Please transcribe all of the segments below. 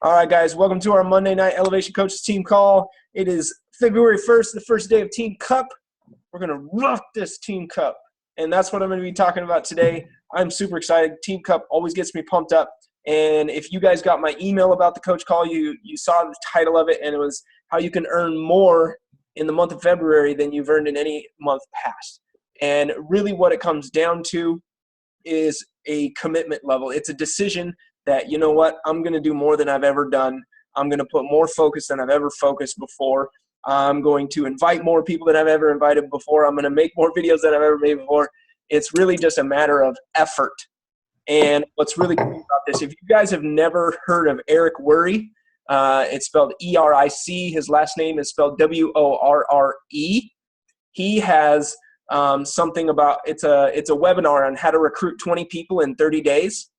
All right, guys, welcome to our Monday Night Elevation Coaches Team Call. It is February 1st, the first day of Team Cup. We're going to rock this Team Cup, and that's what I'm going to be talking about today. I'm super excited. Team Cup always gets me pumped up, and if you guys got my email about the Coach Call, you saw the title of it, and it was how you can earn more in the month of February than you've earned in any month past. And really what it comes down to is a commitment level. It's a decision that, you know what, I'm going to do more than I've ever done. I'm going to put more focus than I've ever focused before. I'm going to invite more people than I've ever invited before. I'm going to make more videos than I've ever made before. It's really just a matter of effort. And what's really cool about this, if you guys have never heard of Eric Worre, it's spelled E-R-I-C. His last name is spelled W-O-R-R-E. He has something about, it's a webinar on how to recruit 20 people in 30 days.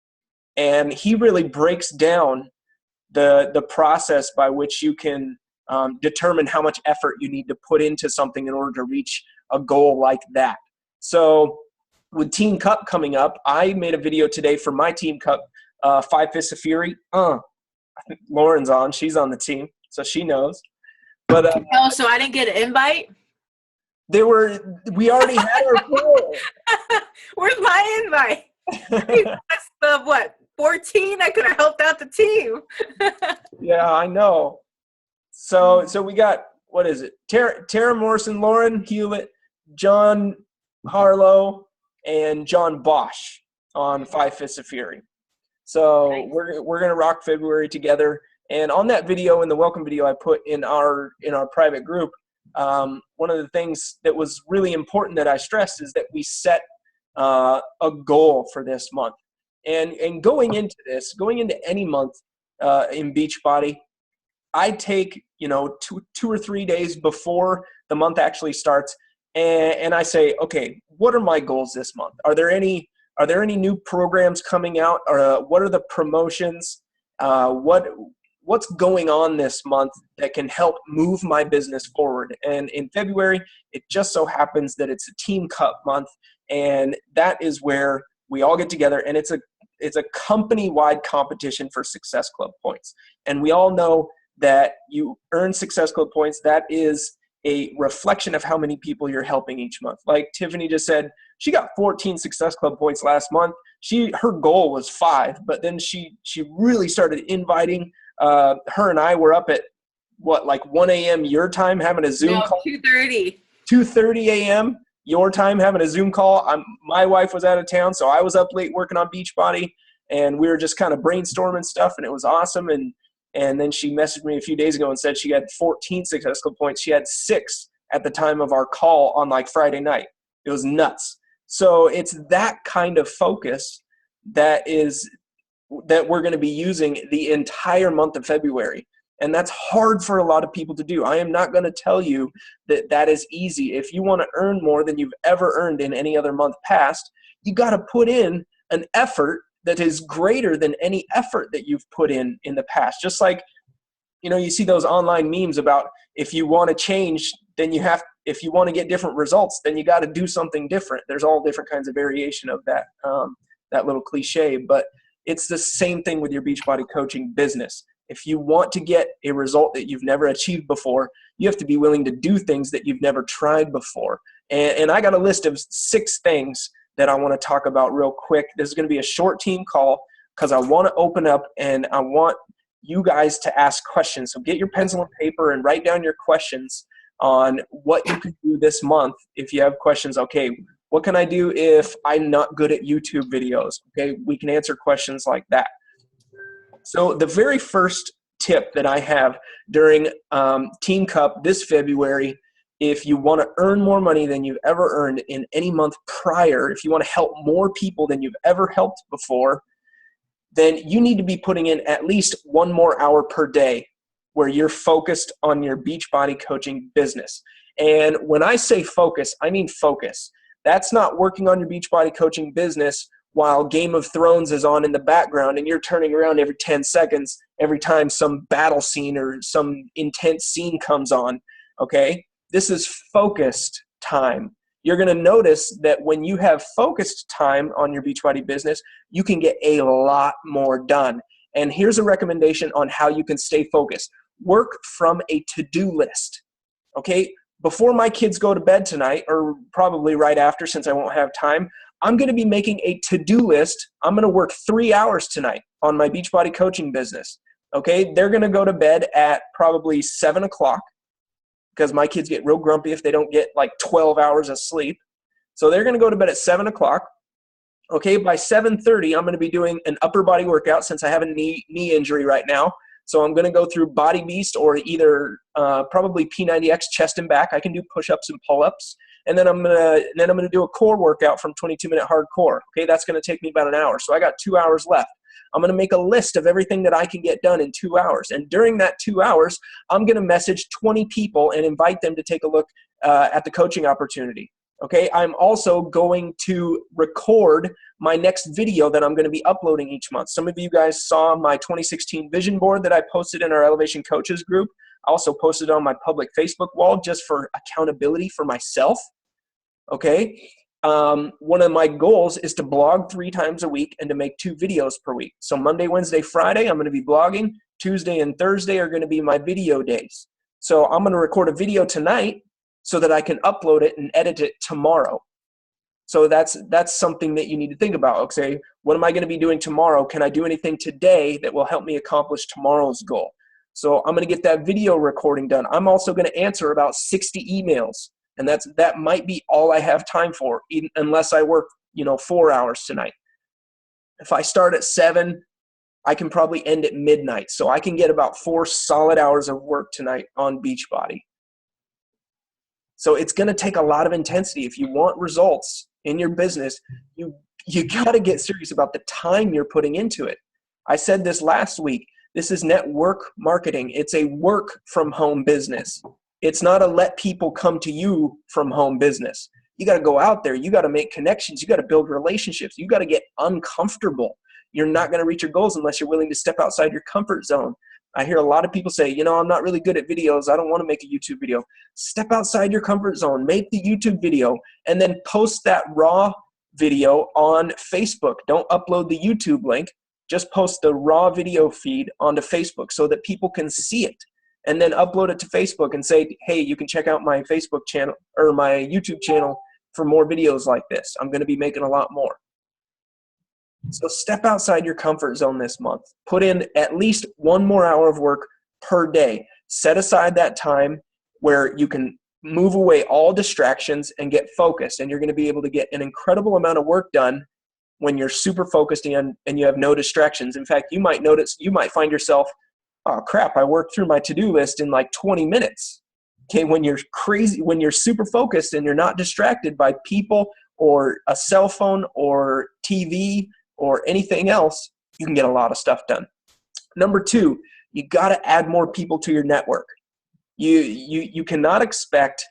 And he really breaks down the process by which you can determine how much effort you need to put into something in order to reach a goal like that. So with Team Cup coming up, I made a video today for my Team Cup, 5 Fists of Fury. I think Lauren's on. She's on the team, so she knows. But oh, so I didn't get an invite? We already had our poll. Where's my invite? Of what, 14? I could have helped out the team. Yeah, I know. So we got, what is it? Tara Morrison, Lauren Hewlett, John Harlow, and John Bosch on 5 Fists of Fury. So nice. We're gonna rock February together. And on that video, in the welcome video I put in our private group, one of the things that was really important that I stressed is that we set a goal for this month. And going into any month in Beachbody, I take, 2 or 3 days before the month actually starts, and I say, okay, what are my goals this month? Are there any new programs coming out? Or what are the promotions? What's going on this month that can help move my business forward? And in February, it just so happens that it's a Team Cup month, and that is where we all get together, and it's a company-wide competition for Success Club points. And we all know that you earn Success Club points. That is a reflection of how many people you're helping each month. Like Tiffany just said, she got 14 Success Club points last month. Her goal was 5, but then she really started inviting. Her and I were up at, 1 a.m. your time having a Zoom call? 2:30. 2:30 a.m. your time having a Zoom call. My wife was out of town, so I was up late working on Beachbody, and we were just kind of brainstorming stuff, and it was awesome. And then she messaged me a few days ago and said she had 14 Success Club points. She had 6 at the time of our call on Friday night. It was nuts. So it's that kind of focus that we're going to be using the entire month of February. And that's hard for a lot of people to do. I am not going to tell you that is easy. If you want to earn more than you've ever earned in any other month past, you got to put in an effort that is greater than any effort that you've put in the past. Just like, you see those online memes about if you want to change, then if you want to get different results, then you got to do something different. There's all different kinds of variation of that little cliche, but it's the same thing with your Beachbody coaching business. If you want to get a result that you've never achieved before, you have to be willing to do things that you've never tried before. And I got a list of 6 things that I want to talk about real quick. This is going to be a short team call because I want to open up and I want you guys to ask questions. So get your pencil and paper and write down your questions on what you could do this month. If you have questions, okay, what can I do if I'm not good at YouTube videos? Okay, we can answer questions like that. So the very first tip that I have during Team Cup this February, if you want to earn more money than you've ever earned in any month prior, if you want to help more people than you've ever helped before, then you need to be putting in at least 1 more hour per day where you're focused on your Beachbody coaching business. And when I say focus, I mean focus. That's not working on your Beachbody coaching business while Game of Thrones is on in the background and you're turning around every 10 seconds every time some battle scene or some intense scene comes on, okay? This is focused time. You're going to notice that when you have focused time on your Beachbody business, you can get a lot more done. And here's a recommendation on how you can stay focused. Work from a to-do list, okay? Before my kids go to bed tonight, or probably right after since I won't have time, I'm going to be making a to-do list. I'm going to work 3 hours tonight on my Beachbody coaching business, okay? They're going to go to bed at probably 7 o'clock because my kids get real grumpy if they don't get like 12 hours of sleep. So they're going to go to bed at 7 o'clock. Okay, by 7:30, I'm going to be doing an upper body workout since I have a knee injury right now. So I'm going to go through Body Beast or either probably P90X chest and back. I can do push-ups and pull-ups, and then I'm gonna do a core workout from 22-minute hardcore. Okay, that's going to take me about an hour. So I got 2 hours left. I'm going to make a list of everything that I can get done in 2 hours, and during that 2 hours, I'm going to message 20 people and invite them to take a look at the coaching opportunity. Okay, I'm also going to record my next video that I'm going to be uploading each month. Some of you guys saw my 2016 vision board that I posted in our Elevation Coaches group. I also posted it on my public Facebook wall just for accountability for myself. Okay, one of my goals is to blog 3 times a week and to make 2 videos per week. So Monday, Wednesday, Friday, I'm going to be blogging. Tuesday and Thursday are going to be my video days. So I'm going to record a video tonight so that I can upload it and edit it tomorrow. So that's something that you need to think about. Okay, what am I going to be doing tomorrow? Can I do anything today that will help me accomplish tomorrow's goal? So I'm going to get that video recording done. I'm also going to answer about 60 emails, and that might be all I have time for, even unless I work 4 hours tonight. If I start at 7, I can probably end at midnight. So I can get about 4 solid hours of work tonight on Beachbody. So it's going to take a lot of intensity. If you want results in your business, you got to get serious about the time you're putting into it. I said this last week. This is network marketing. It's a work from home business. It's not a let people come to you from home business. You got to go out there. You got to make connections. You got to build relationships. You got to get uncomfortable. You're not going to reach your goals unless you're willing to step outside your comfort zone. I hear a lot of people say, I'm not really good at videos. I don't want to make a YouTube video. Step outside your comfort zone. Make the YouTube video and then post that raw video on Facebook. Don't upload the YouTube link. Just post the raw video feed onto Facebook so that people can see it. And then upload it to Facebook and say, hey, you can check out my Facebook channel or my YouTube channel for more videos like this. I'm going to be making a lot more. So step outside your comfort zone this month. Put in at least 1 more hour of work per day. Set aside that time where you can move away all distractions and get focused. And you're going to be able to get an incredible amount of work done when you're super focused and you have no distractions. In fact, you might find yourself, oh crap, I worked through my to-do list in like 20 minutes. Okay, when you're crazy, when you're super focused and you're not distracted by people or a cell phone or TV or anything else, you can get a lot of stuff done. Number 2, you got to add more people to your network. You cannot expect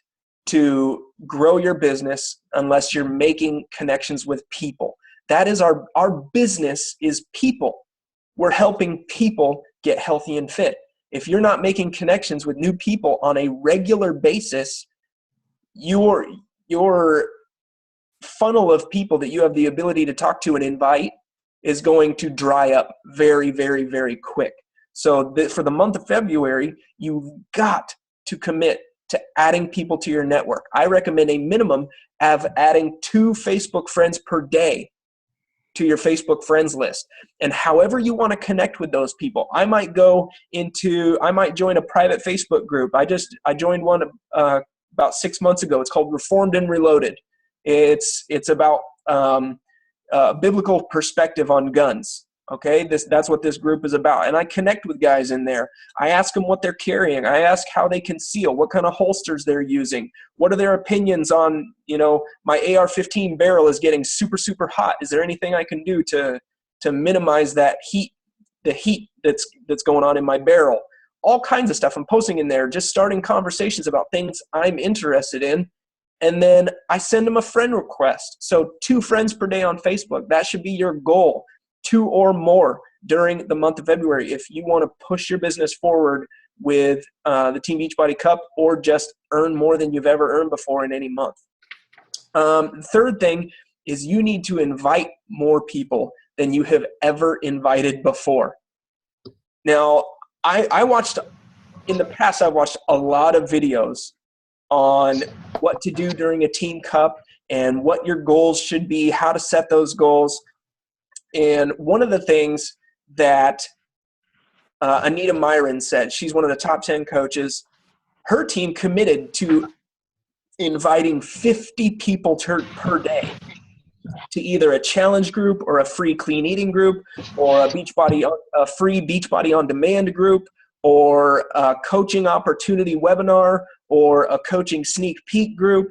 to grow your business unless you're making connections with people. That is our business is people. We're helping people get healthy and fit. If you're not making connections with new people on a regular basis, your funnel of people that you have the ability to talk to and invite is going to dry up very, very, very quick. So for the month of February, you've got to commit to adding people to your network. I recommend a minimum of adding 2 Facebook friends per day to your Facebook friends list. And however you want to connect with those people, I might join a private Facebook group. I joined one about 6 months ago. It's called Reformed and Reloaded. It's about biblical perspective on guns. Okay, that's what this group is about. And I connect with guys in there. I ask them what they're carrying. I ask how they conceal, what kind of holsters they're using. What are their opinions on, my AR-15 barrel is getting super, super hot. Is there anything I can do to minimize that heat, the heat that's going on in my barrel? All kinds of stuff I'm posting in there, just starting conversations about things I'm interested in. And then I send them a friend request. So 2 friends per day on Facebook. That should be your goal. 2 or more during the month of February if you want to push your business forward with the Team Beachbody Cup or just earn more than you've ever earned before in any month. The third thing is you need to invite more people than you have ever invited before. Now, I watched, in the past, I've watched a lot of videos on what to do during a team cup and what your goals should be, how to set those goals. And one of the things that Anita Myron said, she's one of the top 10 coaches, her team committed to inviting 50 people per day to either a challenge group or a free clean eating group or a free Beachbody on demand group or a coaching opportunity webinar or a coaching sneak peek group.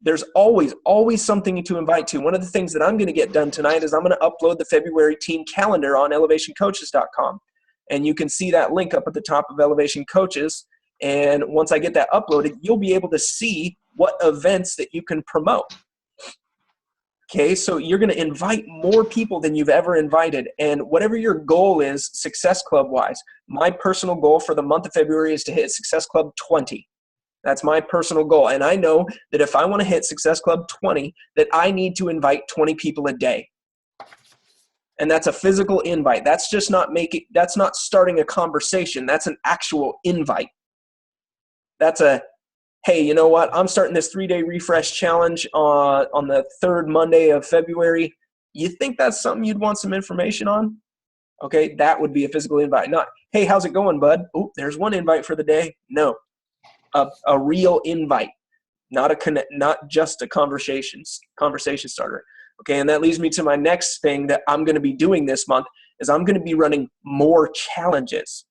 There's always something to invite to. One of the things that I'm going to get done tonight is I'm going to upload the February team calendar on elevationcoaches.com. And you can see that link up at the top of Elevation Coaches. And once I get that uploaded, you'll be able to see what events that you can promote. Okay, so you're going to invite more people than you've ever invited. And whatever your goal is, Success Club-wise, my personal goal for the month of February is to hit Success Club 20. That's my personal goal. And I know that if I want to hit Success Club 20, that I need to invite 20 people a day. And that's a physical invite. That's just that's not starting a conversation. That's an actual invite. That's a, hey, you know what? I'm starting this 3-day refresh challenge on the third Monday of February. You think that's something you'd want some information on? Okay, that would be a physical invite. Not, hey, how's it going, bud? Oh, there's one invite for the day. No, a real invite, not just a conversation starter. Okay, and that leads me to my next thing that I'm going to be doing this month is I'm going to be running more challenges.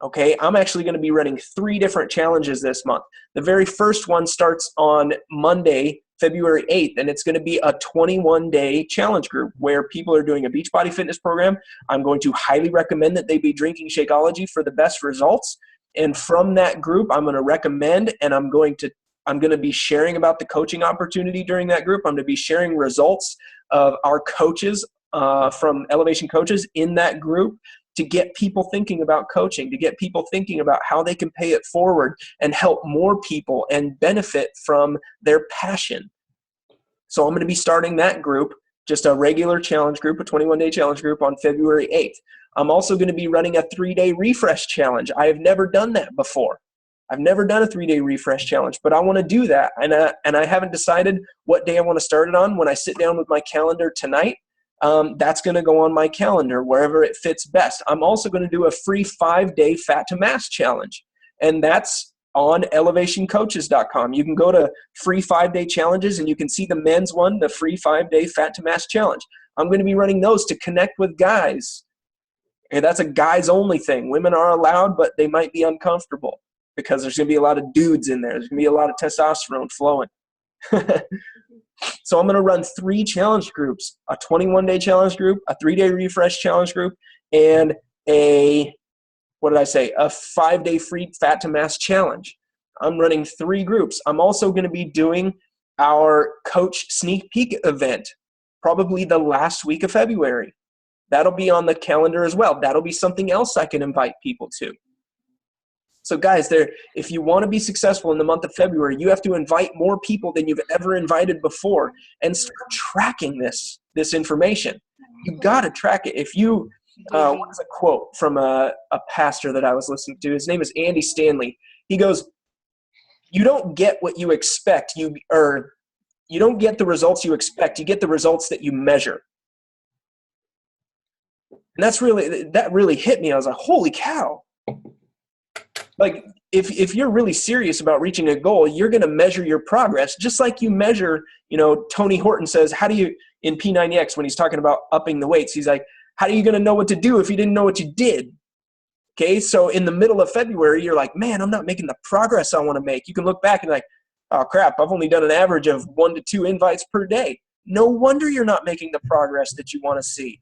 Okay, I'm actually going to be running 3 different challenges this month. The very first one starts on Monday, February 8th, and it's going to be a 21-day challenge group where people are doing a Beachbody fitness program. I'm going to highly recommend that they be drinking Shakeology for the best results. And from that group, I'm going to recommend, and I'm going to be sharing about the coaching opportunity during that group. I'm going to be sharing results of our coaches from Elevation Coaches in that group to get people thinking about coaching, to get people thinking about how they can pay it forward and help more people and benefit from their passion. So I'm going to be starting that group, just a regular challenge group, a 21-day challenge group on February 8th. I'm also going to be running a 3-day refresh challenge. I have never done that before. I've never done a 3-day refresh challenge, but I want to do that. And I haven't decided what day I want to start it on. When I sit down with my calendar tonight, that's going to go on my calendar wherever it fits best. I'm also going to do a free 5-day fat to mass challenge. And that's on elevationcoaches.com. You can go to free 5-day challenges and you can see the men's one, the free 5-day fat to mass challenge. I'm going to be running those to connect with guys. Okay, that's a guys only thing. Women are allowed, but they might be uncomfortable because there's going to be a lot of dudes in there. There's going to be a lot of testosterone flowing. So I'm going to run 3 challenge groups, a 21-day challenge group, a 3-day refresh challenge group, and a 5-day free fat to mass challenge. I'm running 3 groups. I'm also going to be doing our coach sneak peek event, probably the last week of February. That'll be on the calendar as well. That'll be something else I can invite people to. So guys, if you want to be successful in the month of February, you have to invite more people than you've ever invited before and start tracking this information. You got to track it. If you, what's a quote from a pastor that I was listening to? His name is Andy Stanley. He goes, you don't get what you expect. You don't get the results you expect. You get the results that you measure. And that really hit me. I was like, holy cow. Like, if you're really serious about reaching a goal, you're going to measure your progress, just like you measure, Tony Horton says, how do you, in P90X, when he's talking about upping the weights, he's like, how are you going to know what to do if you didn't know what you did? Okay, so in the middle of February, you're like, man, I'm not making the progress I want to make. You can look back and like, oh, crap, I've only done an average of 1 to 2 invites per day. No wonder you're not making the progress that you want to see.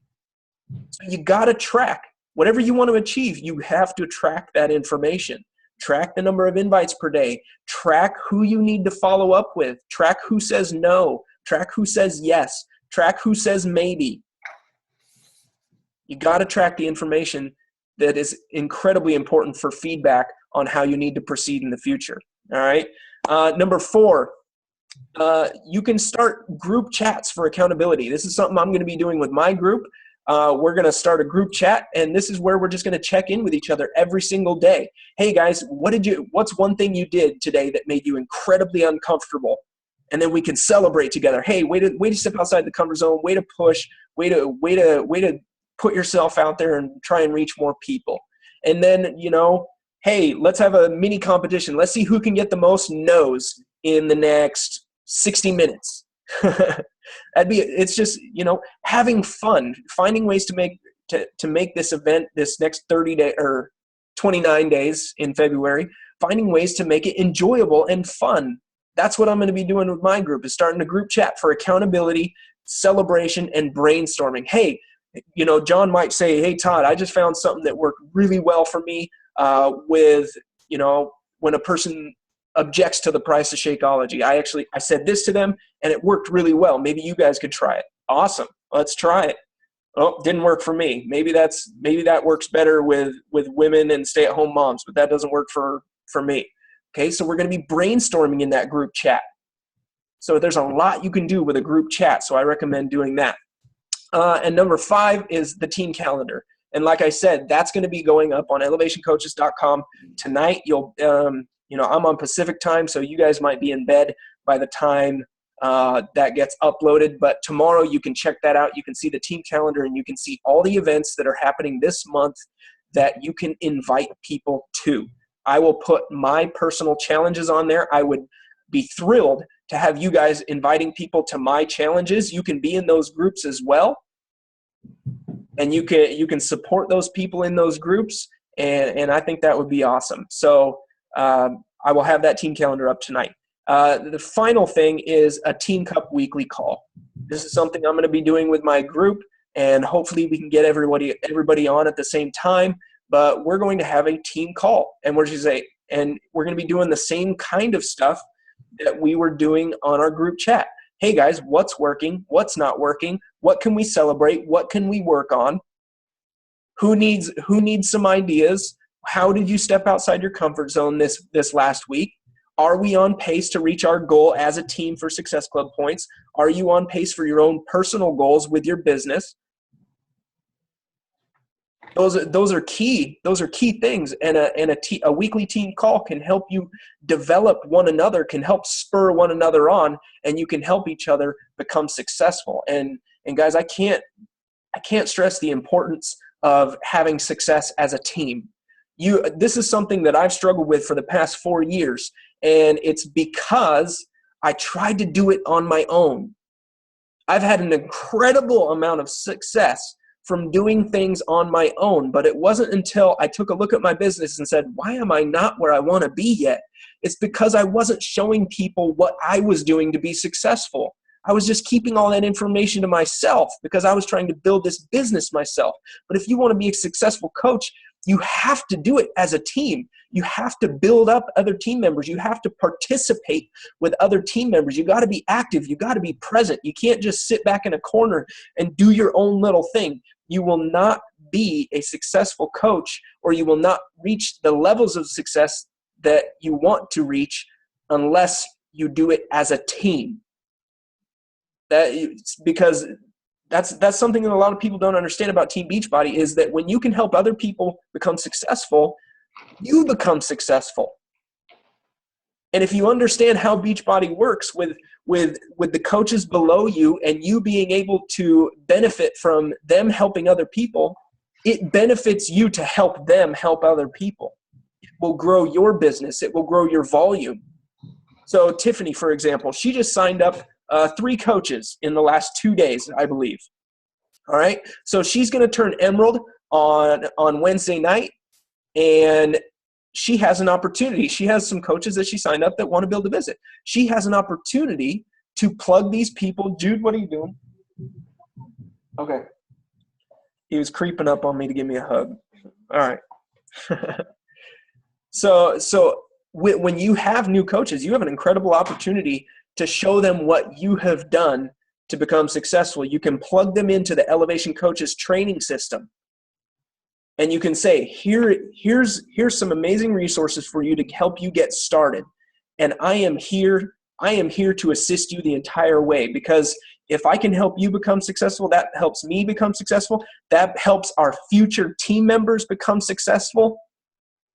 So you got to track. Whatever you want to achieve, you have to track that information. Track the number of invites per day. Track who you need to follow up with. Track who says no. Track who says yes. Track who says maybe. You got to track the information that is incredibly important for feedback on how you need to proceed in the future. All right. Number 4, you can start group chats for accountability. This is something I'm going to be doing with my group. we're going to start a group chat, and this is where we're just going to check in with each other every single day. Hey guys, what's one thing you did today that made you incredibly uncomfortable? And then we can celebrate together. Hey, way to step outside the comfort zone, way to push, way to put yourself out there and try and reach more people. And then, hey, let's have a mini competition. Let's see who can get the most no's in the next 60 minutes. It's just, having fun, finding ways to make this event, this next 30 day or 29 days in February, finding ways to make it enjoyable and fun. That's what I'm going to be doing with my group, is starting a group chat for accountability, celebration, and brainstorming. Hey, John might say, hey, Todd, I just found something that worked really well for me with, when a person objects to the price of Shakeology. I said this to them and it worked really well. Maybe you guys could try it. Awesome. Let's try it. Oh, didn't work for me. Maybe that works better with women and stay-at-home moms, but that doesn't work for me. Okay, so we're going to be brainstorming in that group chat. So there's a lot you can do with a group chat, so I recommend doing that. And number 5 is the team calendar. And like I said, that's going to be going up on elevationcoaches.com tonight. I'm on Pacific time, so you guys might be in bed by the time that gets uploaded. But tomorrow you can check that out. You can see the team calendar, and you can see all the events that are happening this month that you can invite people to. I will put my personal challenges on there. I would be thrilled to have you guys inviting people to my challenges. You can be in those groups as well, and you can support those people in those groups, and I think that would be awesome. So I will have that team calendar up tonight. The final thing is a Team Cup weekly call. This is something I'm going to be doing with my group, and hopefully we can get everybody on at the same time. But we're going to have a team call, and we're going to be doing the same kind of stuff that we were doing on our group chat. Hey guys, what's working? What's not working? What can we celebrate? What can we work on? Who needs some ideas? How did you step outside your comfort zone this last week? Are we on pace to reach our goal as a team for Success Club points? Are you on pace for your own personal goals with your business? Those are key things, and a weekly team call can help you develop one another, can help spur one another on, and you can help each other become successful. And guys, I can't stress the importance of having success as a team. This is something that I've struggled with for the past 4 years, and it's because I tried to do it on my own. I've had an incredible amount of success from doing things on my own, but it wasn't until I took a look at my business and said, why am I not where I want to be yet? It's because I wasn't showing people what I was doing to be successful. I was just keeping all that information to myself because I was trying to build this business myself. But if you want to be a successful coach, you have to do it as a team. You have to build up other team members. You have to participate with other team members. You got to be active. You got to be present. You can't just sit back in a corner and do your own little thing. You will not be a successful coach, or you will not reach the levels of success that you want to reach unless you do it as a team. Because that's something that a lot of people don't understand about Team Beachbody, is that when you can help other people become successful, you become successful. And if you understand how Beachbody works with the coaches below you, and you being able to benefit from them helping other people, it benefits you to help them help other people. It will grow your business. It will grow your volume. So Tiffany, for example, she just signed up 3 coaches in the last 2 days, I believe. All right. So she's going to turn Emerald on Wednesday night, and she has an opportunity. She has some coaches that she signed up that want to build a business. She has an opportunity to plug these people. Jude, what are you doing? Okay. He was creeping up on me to give me a hug. All right. So when you have new coaches, you have an incredible opportunity to show them what you have done to become successful. You can plug them into the Elevation Coaches training system. And you can say, here's some amazing resources for you to help you get started. And I am here to assist you the entire way, because If I can help you become successful, that helps me become successful. That helps our future team members become successful.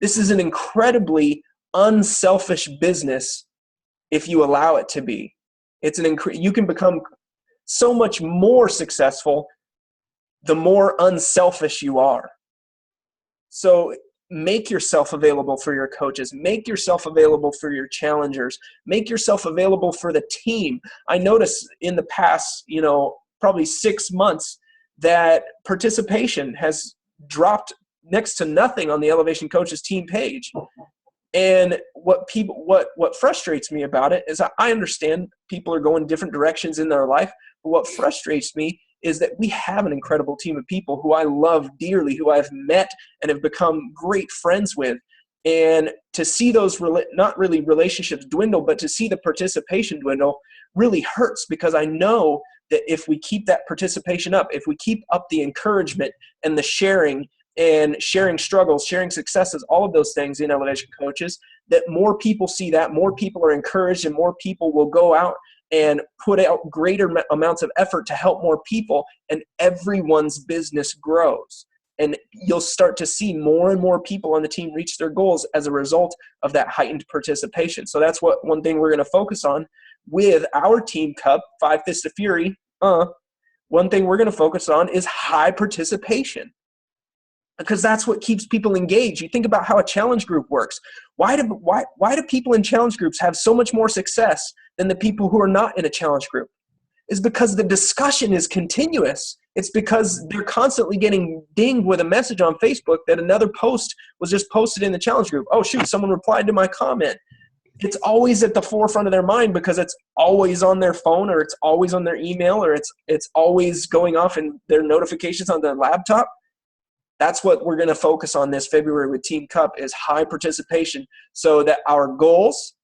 This is an incredibly unselfish business if you allow it to be. You can become so much more successful the more unselfish you are. So make yourself available for your coaches. Make yourself available for your challengers. Make yourself available for the team. I noticed in the past, probably 6 months that participation has dropped next to nothing on the Elevation Coaches team page. And what frustrates me about it is I understand people are going different directions in their life, but what frustrates me is that we have an incredible team of people who I love dearly, who I've met and have become great friends with. And to see those not really relationships dwindle, but to see the participation dwindle really hurts, because I know that if we keep that participation up, if we keep up the encouragement and the sharing and sharing struggles, sharing successes, all of those things in Elevation Coaches, that more people see that, more people are encouraged, and more people will go out and put out greater amounts of effort to help more people, and everyone's business grows. And you'll start to see more and more people on the team reach their goals as a result of that heightened participation. So that's one thing we're going to focus on with our Team Cup, 5 Fists of Fury. One thing we're going to focus on is high participation, because that's what keeps people engaged. You think about how a challenge group works. Why do people in challenge groups have so much more success than the people who are not in a challenge group? It's because the discussion is continuous. It's because they're constantly getting dinged with a message on Facebook that another post was just posted in the challenge group. Oh, shoot, someone replied to my comment. It's always at the forefront of their mind because it's always on their phone, or it's always on their email, or it's always going off in their notifications on their laptop. That's what we're going to focus on this February with Team Cup, is high participation, so that our goals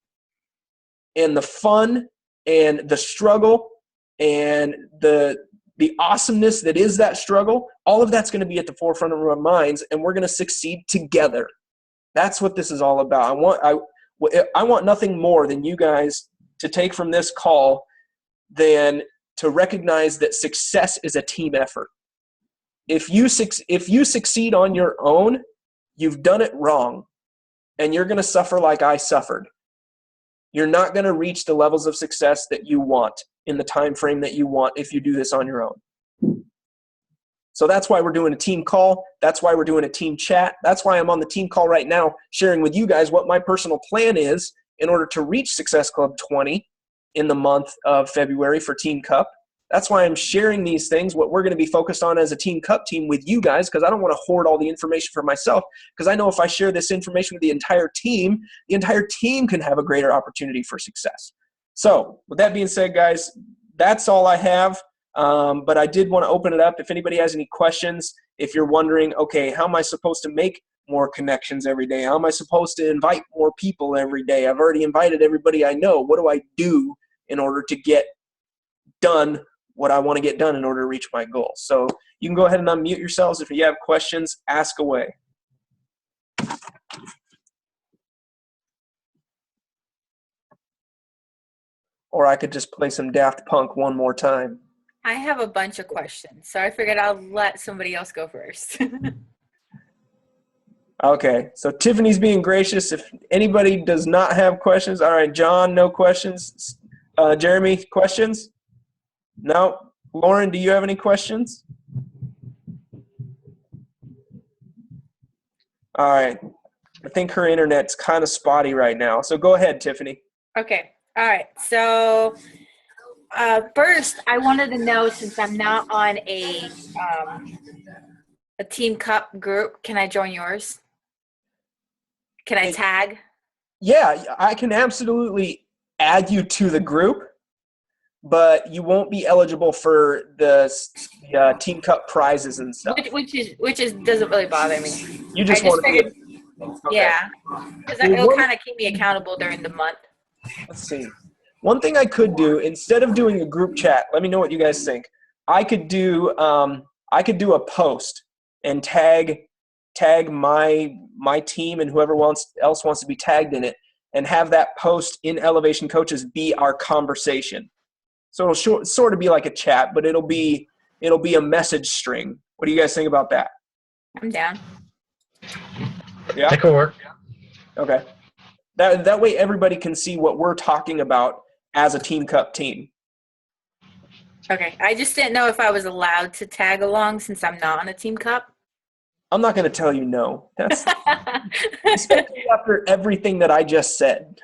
and the fun and the struggle and the awesomeness that is that struggle, all of that's going to be at the forefront of our minds, and we're going to succeed together. That's what this is all about. I want nothing more than you guys to take from this call than to recognize that success is a team effort. If you succeed on your own, you've done it wrong, and you're going to suffer like I suffered. You're not going to reach the levels of success that you want in the time frame that you want if you do this on your own. So that's why we're doing a team call. That's why we're doing a team chat. That's why I'm on the team call right now, sharing with you guys what my personal plan is in order to reach Success Club 20 in the month of February for Team Cup. That's why I'm sharing these things, what we're going to be focused on as a Team Cup team with you guys, because I don't want to hoard all the information for myself, because I know if I share this information with the entire team can have a greater opportunity for success. So with that being said, guys, that's all I have. But I did want to open it up. If anybody has any questions, if you're wondering, okay, how am I supposed to make more connections every day? How am I supposed to invite more people every day? I've already invited everybody I know. What do I do in order to get done what I want to get done in order to reach my goals? So you can go ahead and unmute yourselves. If you have questions, ask away. Or I could just play some Daft Punk one more time. I have a bunch of questions, so I figured I'll let somebody else go first. Okay, so Tiffany's being gracious. If anybody does not have questions, all right, John, no questions. Jeremy, questions? No. Lauren, do you have any questions? All right. I think her internet's kind of spotty right now. So go ahead, Tiffany. Okay. All right. So first, I wanted to know, since I'm not on a Team Cup group, can I join yours? Can I tag? Yeah, I can absolutely add you to the group, but you won't be eligible for the Team Cup prizes and stuff. Which doesn't really bother me. You just want to be. Okay. Yeah, because it'll kind of keep me accountable during the month. Let's see. One thing I could do, instead of doing a group chat, let me know what you guys think. I could do a post and tag my team and whoever else wants to be tagged in it, and have that post in Elevation Coaches be our conversation. So it'll sort of be like a chat, but it'll be a message string. What do you guys think about that? I'm down. Yeah. That could work. Okay. That way everybody can see what we're talking about as a Team Cup team. Okay. I just didn't know if I was allowed to tag along since I'm not on a Team Cup. I'm not going to tell you no. That's especially after everything that I just said.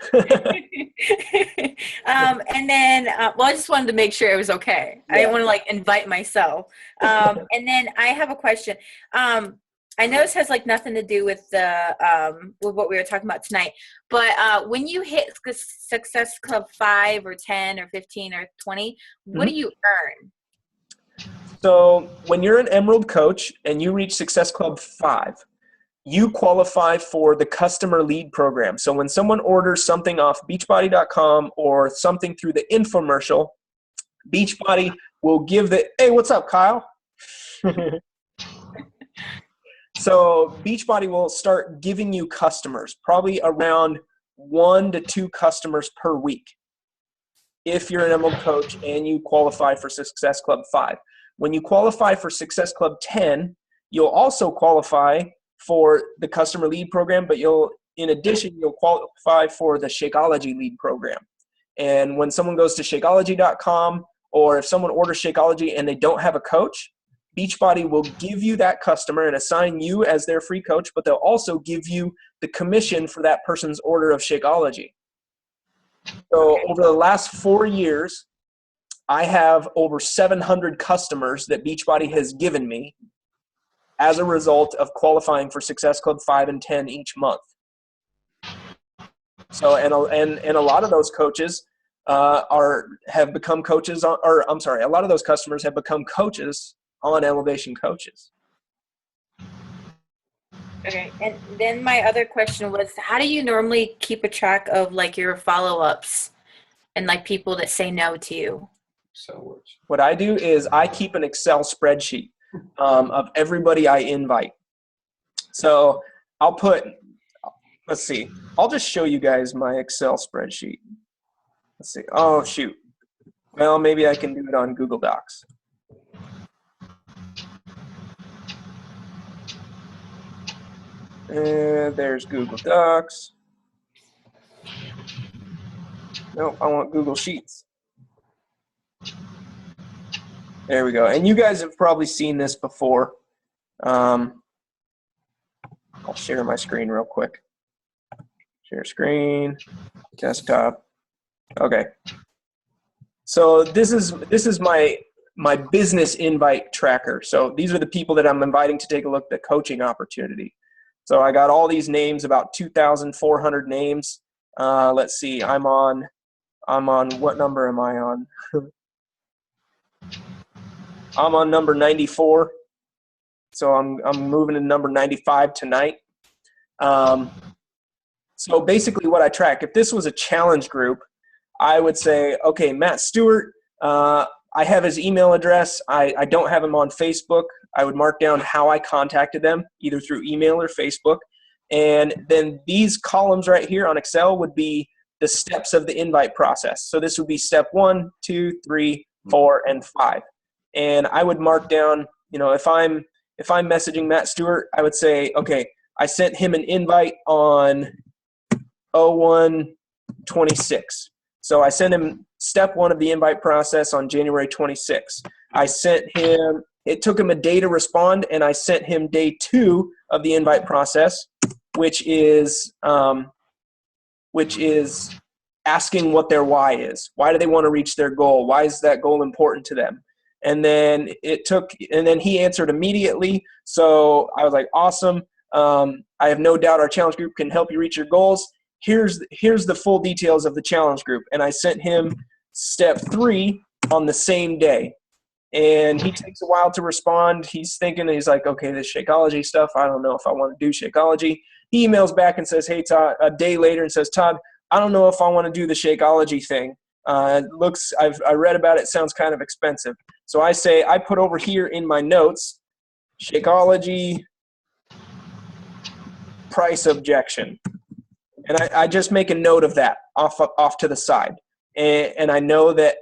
And then, well, I just wanted to make sure it was okay. I didn't want to like invite myself. And then I have a question. I know this has like nothing to do with with what we were talking about tonight, but when you hit Success Club 5 or 10 or 15 or 20, what do you earn? So when you're an Emerald coach and you reach Success Club 5, you qualify for the customer lead program. So when someone orders something off beachbody.com or something through the infomercial, Beachbody will give hey, what's up, Kyle? So Beachbody will start giving you customers, probably around 1 to 2 customers per week if you're an Emerald coach and you qualify for Success Club 5. When you qualify for Success Club 10, you'll also qualify for the customer lead program, but in addition, you'll qualify for the Shakeology lead program. And when someone goes to Shakeology.com, or if someone orders Shakeology and they don't have a coach, Beachbody will give you that customer and assign you as their free coach, but they'll also give you the commission for that person's order of Shakeology. So over the last 4 years, I have over 700 customers that Beachbody has given me as a result of qualifying for Success Club 5 and 10 each month. So, and a lot of those coaches have become coaches a lot of those customers have become coaches on Elevation Coaches. Okay, and then my other question was, how do you normally keep a track of like your follow-ups and like people that say no to you? So what I do is I keep an Excel spreadsheet of everybody I invite. So let's see, I'll just show you guys my Excel spreadsheet. Let's see. Oh, shoot. Well, maybe I can do it on Google Docs. And there's Google Docs. Nope, I want Google Sheets. There we go. And you guys have probably seen this before. I'll share my screen real quick. Share screen, desktop. Okay. So this is my business invite tracker. So these are the people that I'm inviting to take a look at the coaching opportunity. So I got all these names, about 2,400 names. Let's see, I'm on what number am I on? I'm on number 94. So I'm moving to number 95 tonight. So basically what I track, if this was a challenge group, I would say, okay, Matt Stewart, I have his email address. I don't have him on Facebook. I would mark down how I contacted them, either through email or Facebook. And then these columns right here on Excel would be the steps of the invite process. So this would be step 1, 2, 3, 4, and 5. And I would mark down, if I'm messaging Matt Stewart, I would say, okay, I sent him an invite on 01/26. So I sent him step 1 of the invite process on January 26th. I sent him, it took him a day to respond, and I sent him day 2 of the invite process, which is asking what their why is. Why do they want to reach their goal? Why is that goal important to them? And then he answered immediately. So I was like, awesome. I have no doubt our challenge group can help you reach your goals. Here's the full details of the challenge group. And I sent him step 3 on the same day. And he takes a while to respond. He's like, okay, this Shakeology stuff, I don't know if I want to do Shakeology. He emails back and says, hey, Todd, a day later, and says, Todd, I don't know if I want to do the Shakeology thing. I read about it, sounds kind of expensive. So I put over here in my notes, Shakeology price objection. And I just make a note of that off to the side. And I know that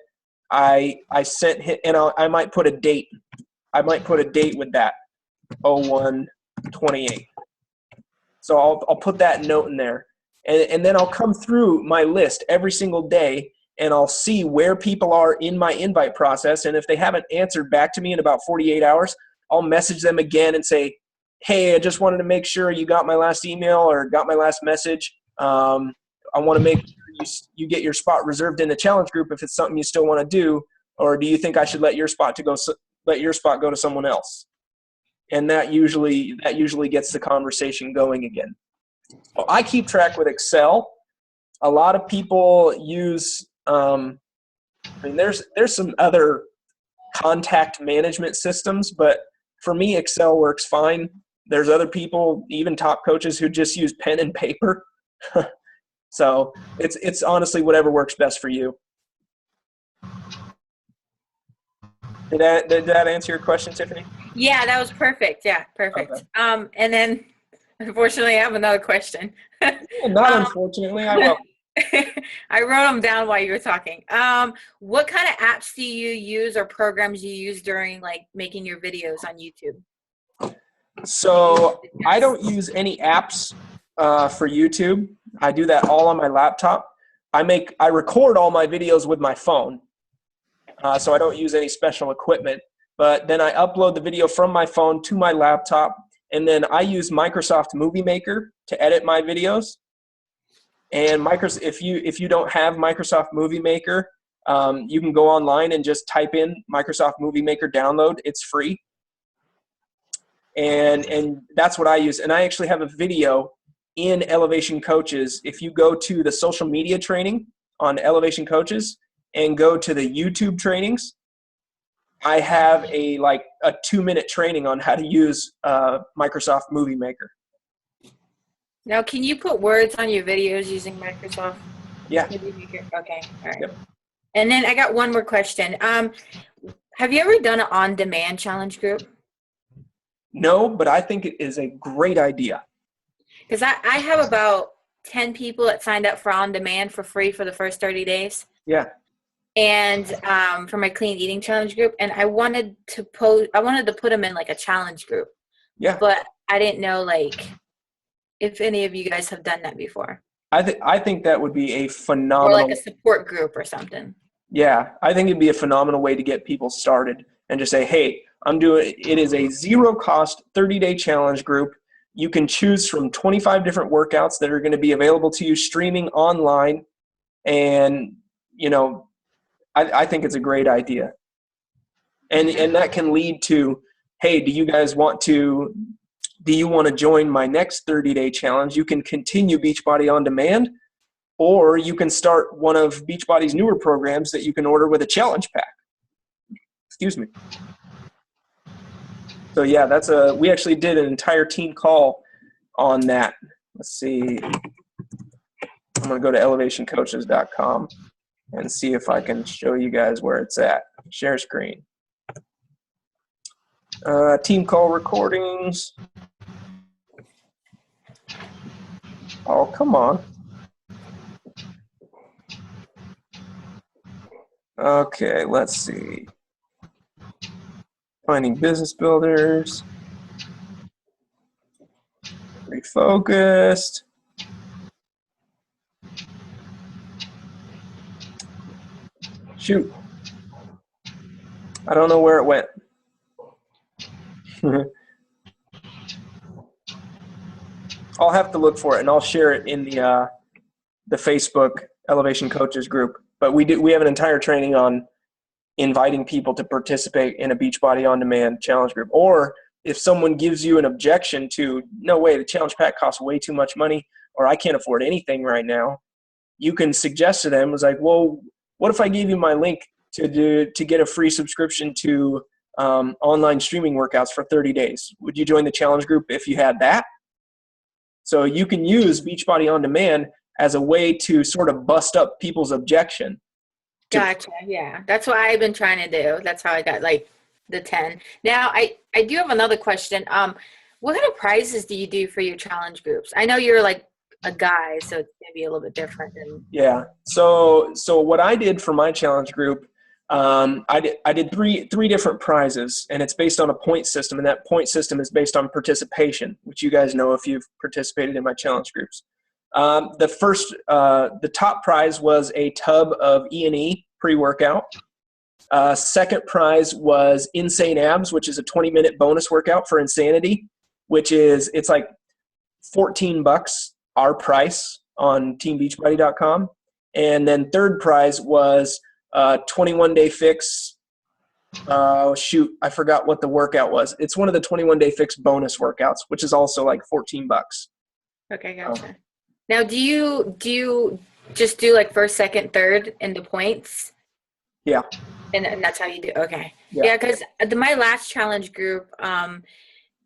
I sent him, and I might put a date. I might put a date with that, 01/28. So I'll put that note in there. And then I'll come through my list every single day, and I'll see where people are in my invite process. And if they haven't answered back to me in about 48 hours, I'll message them again and say, hey, I just wanted to make sure you got my last email or got my last message. I want to make sure you get your spot reserved in the challenge group if it's something you still want to do, or do you think I should let your spot go to someone else? And that usually gets the conversation going again. Well, I keep track with Excel. A lot of people use there's some other contact management systems, but for me, Excel works fine. There's other people, even top coaches, who just use pen and paper. So it's honestly whatever works best for you. Did that answer your question, Tiffany? Yeah, that was perfect. Yeah, perfect. Okay. And then unfortunately, I have another question. Not unfortunately, I will. I wrote them down while you were talking. What kind of apps do you use or programs you use during like making your videos on YouTube? So I don't use any apps for YouTube. I do that all on my laptop. I record all my videos with my phone, so I don't use any special equipment. But then I upload the video from my phone to my laptop, and then I use Microsoft Movie Maker to edit my videos. And if you don't have Microsoft Movie Maker, you can go online and just type in Microsoft Movie Maker download. It's free. And that's what I use. And I actually have a video in Elevation Coaches. If you go to the social media training on Elevation Coaches and go to the YouTube trainings, I have a 2-minute training on how to use Microsoft Movie Maker. Now, can you put words on your videos using Microsoft? Yeah. Movie Maker? Okay. All right. Yep. And then I got one more question. Have you ever done an on-demand challenge group? No, but I think it is a great idea. Because I have about 10 people that signed up for on-demand for free for the first 30 days. Yeah. And for my clean eating challenge group, and I wanted to put them in like a challenge group. Yeah. But I didn't know if any of you guys have done that before. I think that would be a phenomenal, or like a support group or something. Yeah, I think it'd be a phenomenal way to get people started and just say, hey, it is a 0-cost 30-day challenge group. You can choose from 25 different workouts that are going to be available to you streaming online. And, I think it's a great idea. And that can lead to, hey, do you want to join my next 30-day challenge? You can continue Beachbody On Demand, or you can start one of Beachbody's newer programs that you can order with a challenge pack. Excuse me. So yeah, we actually did an entire team call on that. Let's see. I'm going to go to elevationcoaches.com and see if I can show you guys where it's at. Share screen. Team call recordings. Oh, come on. Okay, let's see. Finding business builders. Refocused. Shoot. I don't know where it went. I'll have to look for it, and I'll share it in the Facebook Elevation Coaches group. But we have an entire training on inviting people to participate in a Beachbody On Demand challenge group. Or if someone gives you an objection to, no way, the challenge pack costs way too much money, or I can't afford anything right now, you can suggest to them, well, what if I gave you my link to get a free subscription to online streaming workouts for 30 days? Would you join the challenge group if you had that? So you can use Beachbody On Demand as a way to sort of bust up people's objection. Gotcha. Yeah, that's what I've been trying to do. That's how I got the 10. Now I do have another question. What kind of prizes do you do for your challenge groups? I know you're like a guy, so it's gonna be a little bit different. Yeah. So what I did for my challenge group, I did three different prizes, and it's based on a point system, and that point system is based on participation, which you guys know if you've participated in my challenge groups. The top prize was a tub of E&E pre-workout. Second prize was Insane Abs, which is a 20-minute bonus workout for Insanity, it's like $14 our price on teambeachbody.com. And then third prize was 21-day fix. I forgot what the workout was. It's one of the 21-day fix bonus workouts, which is also like $14. Okay, gotcha. Now, do you just do like first, second, third in the points? Yeah. And that's how you do. Okay. Yeah, because my last challenge group,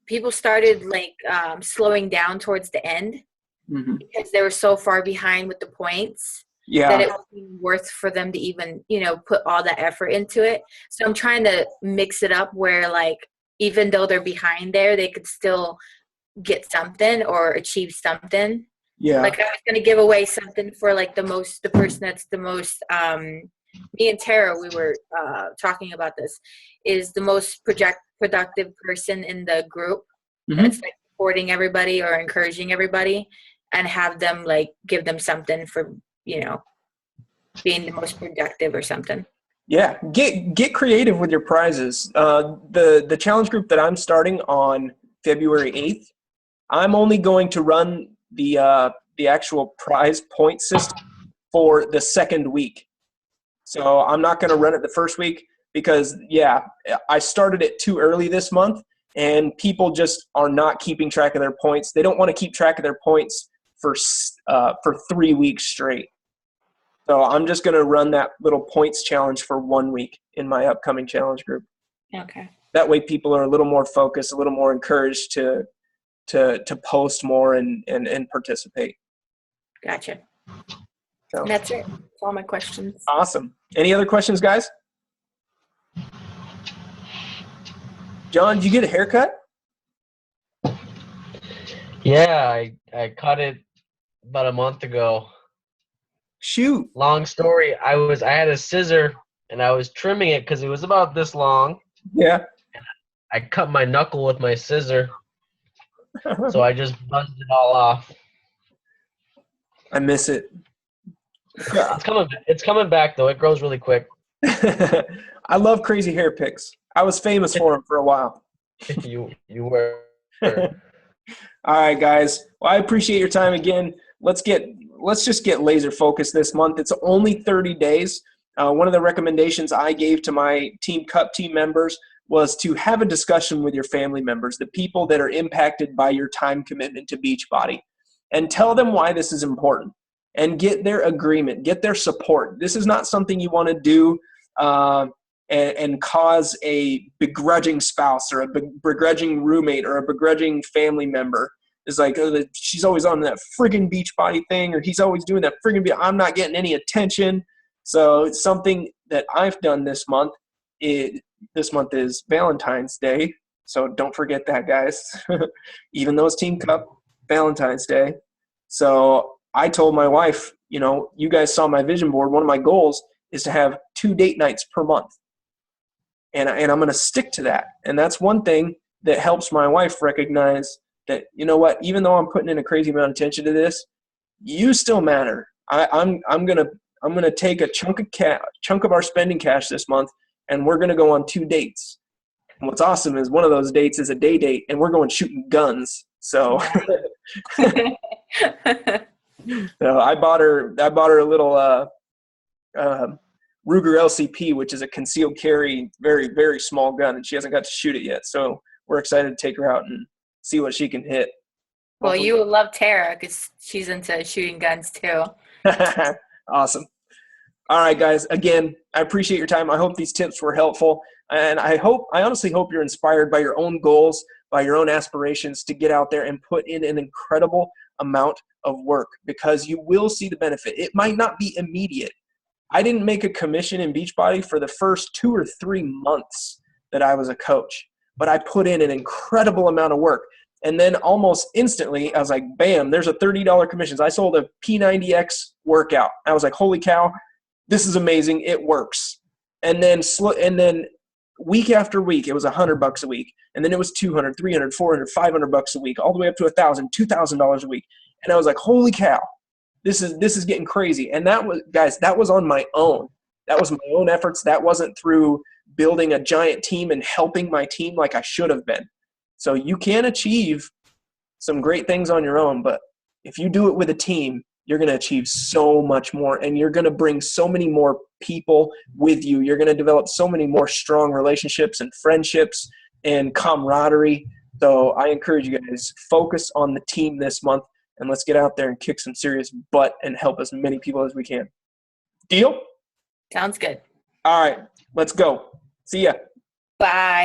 people started like slowing down towards the end because they were so far behind with the points that it wasn't worth for them to even, put all that effort into it. So I'm trying to mix it up where like, even though they're behind there, they could still get something or achieve something. Yeah. Like I was going to give away something for like the person that's the most, me and Tara, we were talking about this, is the most productive person in the group. That's like supporting everybody or encouraging everybody, and have them like give them something for, being the most productive or something. Yeah, get creative with your prizes. The challenge group that I'm starting on February 8th, I'm only going to run the actual prize point system for the second week. So I'm not going to run it the first week because, I started it too early this month, and people just are not keeping track of their points. They don't want to keep track of their points for 3 weeks straight. So I'm just going to run that little points challenge for 1 week in my upcoming challenge group. Okay. That way people are a little more focused, a little more encouraged to post more and participate. Gotcha. So, that's it. That's all my questions. Awesome. Any other questions, guys? John, did you get a haircut? Yeah, I cut it about a month ago. Shoot. Long story. I had a scissor and I was trimming it because it was about this long. Yeah. I cut my knuckle with my scissor, so I just buzzed it all off. I miss it. It's coming back though. It grows really quick. I love crazy hair picks. I was famous for them for a while. You were. All right, guys. Well, I appreciate your time again. Let's just get laser focused this month. It's only 30 days. One of the recommendations I gave to my Team Cup team members was to have a discussion with your family members, the people that are impacted by your time commitment to Beachbody, and tell them why this is important and get their agreement, get their support. This is not something you want to do and cause a begrudging spouse or a begrudging roommate or a begrudging family member. It's like, oh, she's always on that friggin' Beachbody thing, or he's always doing that friggin' I'm not getting any attention. So it's something that I've done this month. This month is Valentine's Day, so don't forget that, guys. Even though it's Team Cup, Valentine's Day. So I told my wife, you guys saw my vision board. One of my goals is to have 2 date nights per month. And I'm going to stick to that. And that's one thing that helps my wife recognize that, you know what, even though I'm putting in a crazy amount of attention to this, you still matter. I'm gonna take a chunk of our spending cash this month, and we're gonna go on 2 dates. And what's awesome is one of those dates is a day date, and we're going shooting guns. So, so I bought her a little Ruger LCP, which is a concealed carry, very, very small gun, and she hasn't got to shoot it yet. So we're excited to take her out and see what she can hit. Well, you will love Tara because she's into shooting guns too. Awesome. All right, guys. Again, I appreciate your time. I hope these tips were helpful. And I honestly hope you're inspired by your own goals, by your own aspirations to get out there and put in an incredible amount of work, because you will see the benefit. It might not be immediate. I didn't make a commission in Beachbody for the first 2 or 3 months that I was a coach, but I put in an incredible amount of work. And then almost instantly, I was like, bam, there's a $30 commissions. I sold a P90X workout. I was like, holy cow, this is amazing. It works. And then week after week, it was $100 a week. And then it was 200, 300, 400, $500 a week, all the way up to $1,000, $2,000 a week. And I was like, holy cow, this is getting crazy. And that was on my own. That was my own efforts. That wasn't through building a giant team and helping my team like I should have been. So you can achieve some great things on your own, but if you do it with a team, you're going to achieve so much more, and you're going to bring so many more people with you. You're going to develop so many more strong relationships and friendships and camaraderie. So I encourage you guys, focus on the team this month, and let's get out there and kick some serious butt and help as many people as we can. Deal? Sounds good. All right, let's go. See ya. Bye.